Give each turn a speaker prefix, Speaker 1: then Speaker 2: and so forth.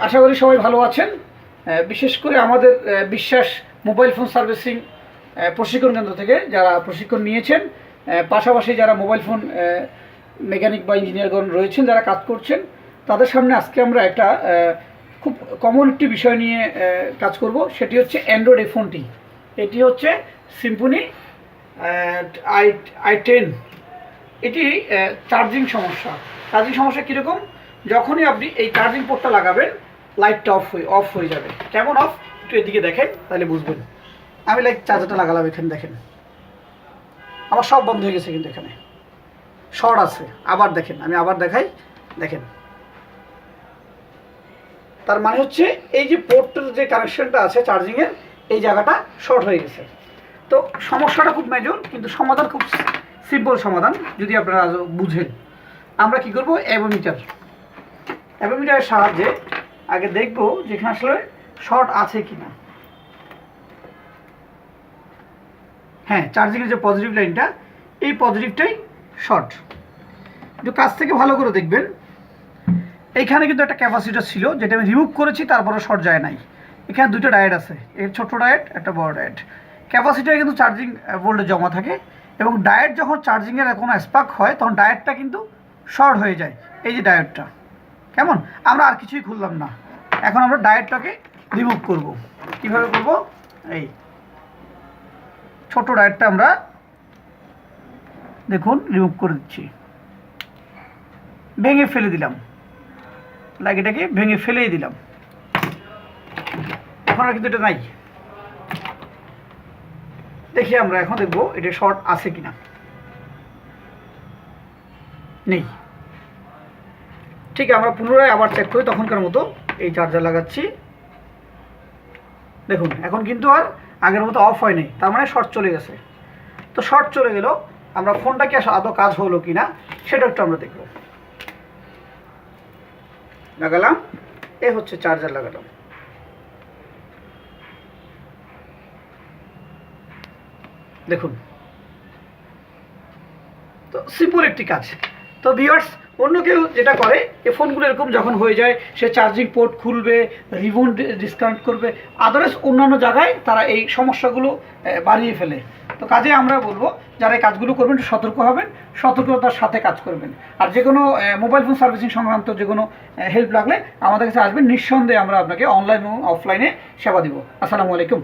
Speaker 1: আশা করি সবাই ভালো আছেন। বিশেষ করে আমাদের বিশ্বাস মোবাইল ফোন সার্ভিসিং প্রশিক্ষণ কেন্দ্র থেকে যারা প্রশিক্ষণ নিয়েছেন, পাশাপাশি যারা মোবাইল ফোন মেকানিক বা ইঞ্জিনিয়ারগণ রয়েছেন যারা কাজ করছেন, তাদের সামনে আজকে আমরা একটা খুব কমন একটি বিষয় নিয়ে কাজ করব। সেটি হচ্ছে অ্যান্ড্রয়েড এই ফোনটি। এটি হচ্ছে সিম্ফনি i10। এটি চার্জিং সমস্যা কীরকম? যখনই আপনি এই চার্জিং পোর্টটা লাগাবেন লাইটটা অফ হয়ে যাবে। কেমন অফ? একটু এদিকে দেখেন, তাহলে বুঝবেন। আমি লাইট চার্জারটা লাগালাম, এখানে দেখেন আমার সব বন্ধ হয়ে গেছে, কিন্তু এখানে শর্ট আছে। আবার দেখেন, আমি আবার দেখাই, দেখেন। তার মানে হচ্ছে এই যে পোর্টের যে কানেকশনটা আছে চার্জিংয়ের, এই জায়গাটা শর্ট হয়ে গেছে। তো সমস্যাটা খুব মেজর, কিন্তু সমাধান খুব সিম্পল সমাধান যদি আপনারা বুঝেন। আমরা কি করব, অ্যাভোমিটারের সাহায্যে আগে দেখব যেখানে আসলে শর্ট আছে কিনা। হ্যাঁ, চার্জিংয়ের যে পজিটিভ লাইনটা, এই পজিটিভটাই শর্ট। একটু কাছ থেকে ভালো করে দেখবেন। এইখানে কিন্তু একটা ক্যাপাসিটর ছিল, যেটা আমি রিমুভ করেছি, তারপরে শর্ট যায় নাই। এখানে দুটো ডায়েট আছে, এর ছোট ডায়েট, একটা বড় ডায়েট। ক্যাপাসিটরে কিন্তু চার্জিং ভোল্টেজ জমা থাকে, এবং ডায়েট যখন চার্জিংয়ের কোনো স্পার্ক হয় তখন ডায়েটটা কিন্তু শর্ট হয়ে যায়। এই যে ডায়েটটা, কেমন? আমরা আর কিছুই খুললাম না, এখন আমরা ডায়েটটাকে রিমুভ করব। কিভাবে করব? এই ছোট ডায়েটটা আমরা দেখুন রিমুভ করে দিচ্ছি, ভেঙে ফেলে দিলাম। এটাকে ভেঙে ফেলেই দিলাম। এখন আর কিন্তু এটা নাই। দেখি আমরা এখন দেখব এটা শর্ট আছে কিনা। নেই। ঠিক, আমরা পুনরায় আবার চেক করি তখনকার মতো। এই চার্জার লাগাচ্ছি, দেখুন এখন কিন্তু আর আগের মতো অফ হয়নি, তার মানে শর্ট চলে গেছে। তো শর্ট চলে গেল, আমরা ফোনটা কি আদৌ কাজ হলো কিনা সেটা একটু আমরা দেখব। লাগালাম, এ হচ্ছে চার্জার লাগালাম। দেখুন, তো সিম্পল একটি কাজ। তো ভিউয়ার্স, অন্য কেউ যেটা করে, এই ফোনগুলো এরকম যখন হয়ে যায়, সে চার্জিং পোর্ট খুলবে, রিবন ডিসকানেক্ট করবে, আদারওয়াইজ অন্যান্য জায়গায় তারা এই সমস্যাগুলো বাড়িয়ে ফেলে। তো কাজে আমরা বলবো, যারা এই কাজগুলো করবেন একটু সতর্ক হবেন, সতর্কতার সাথে কাজ করবেন। আর যে কোনো মোবাইল ফোন সার্ভিসিং সংক্রান্ত যে কোনো হেল্প লাগলে আমাদের কাছে আসবেন, নিঃসন্দেহে আমরা আপনাকে অনলাইন এবং অফলাইনে সেবা দিব। আসসালামু আলাইকুম।